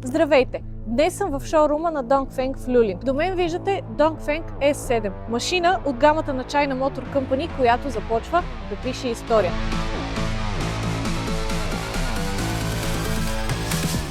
Здравейте! Днес съм в шоурума на Dongfeng в Люлин. До мен виждате Dongfeng S7, машина от гамата на China Motor Company, която започва да пише история.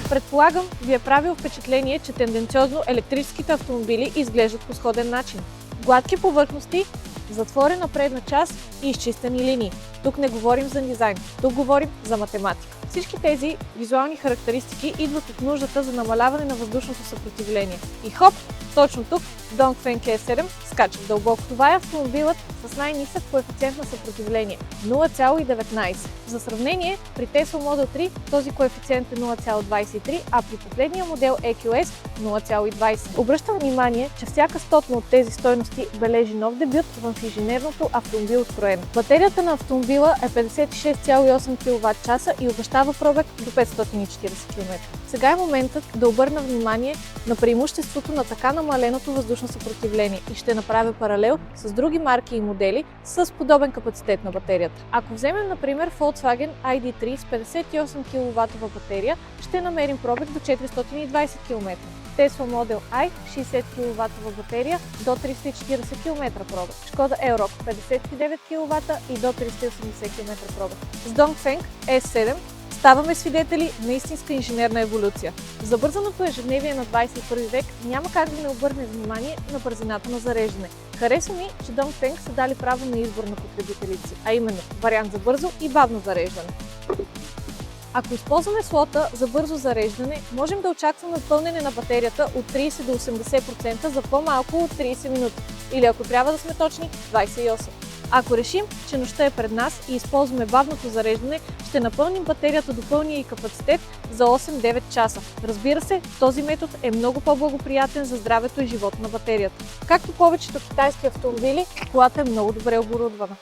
Предполагам, ви е правил впечатление, че тенденциозно електрическите автомобили изглеждат по сходен начин. Гладки повърхности, затворена предна част и изчистени линии. Тук не говорим за дизайн, тук говорим за математика. Всички тези визуални характеристики идват от нуждата за намаляване на въздушното съпротивление. И хоп, точно тук Dongfeng S7 скача дълбоко. Това е автомобилът с най-нисък коефициент на съпротивление – 0,19. За сравнение, при Tesla Model 3 този коефициент е 0,23, а при последния модел EQS 0,20. Обръщам внимание, че всяка стотна от тези стойности бележи нов дебют в инженерното автомобилостроене. Батерията на автомобила е 56,8 кВт и обещава пробег до 540 км. Сега е моментът да обърна внимание на преимуществото на така намаленото въздушно съпротивление и ще направя паралел с други марки и модели с подобен капацитет на батерията. Ако вземем, например, Volkswagen ID3 с 58 кВт батерия, ще намерим пробег до 420 км. Tesla Model I 60 кВт батерия до 340 км пробег. Шкода Elroq 59 кВт и до 380 км пробег. С Dongfeng S7 ставаме свидетели на истинска инженерна еволюция. В забързаното ежедневие на 21 век няма как да не обърне внимание на бързината на зареждане. Харесва ми, че Dongfeng са дали право на избор на потребителите си, а именно вариант за бързо и бавно зареждане. Ако използваме слота за бързо зареждане, можем да очакваме пълнене на батерията от 30 до 80% за по-малко от 30 минути, или ако трябва да сме точни, 28. Ако решим, че нощта е пред нас и използваме бавното зареждане, ще напълним батерията до пълния ѝ капацитет за 8-9 часа. Разбира се, този метод е много по-благоприятен за здравето и живота на батерията. Както повечето китайски автомобили, колата е много добре оборудвана.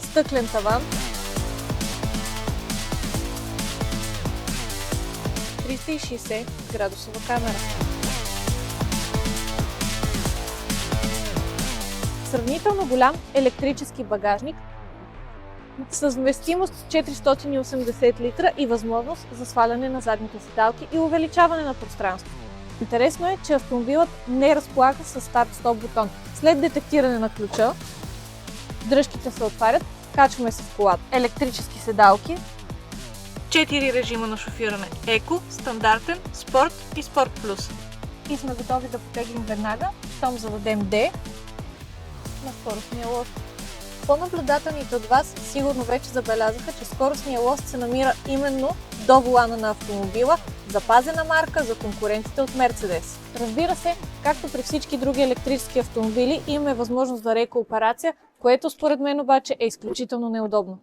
Стъклен таван, 360 градусова камера. Сравнително голям електрически багажник с вместимост 480 литра и възможност за сваляне на задните седалки и увеличаване на пространство. Интересно е, че автомобилът не разполага с старт-стоп бутон. След детектиране на ключа, дръжките се отварят, качваме се в колата. Електрически седалки, 4 режима на шофиране – еко, стандартен, спорт и спорт плюс. И сме готови да потеглим веднага, щом зададем D на скоростния лост. По-наблюдателните от вас сигурно вече забелязаха, че скоростния лост се намира именно до волана на автомобила, запазена марка за конкурентите от Mercedes. Разбира се, както при всички други електрически автомобили, имаме възможност за рекооперация, което според мен обаче е изключително неудобно.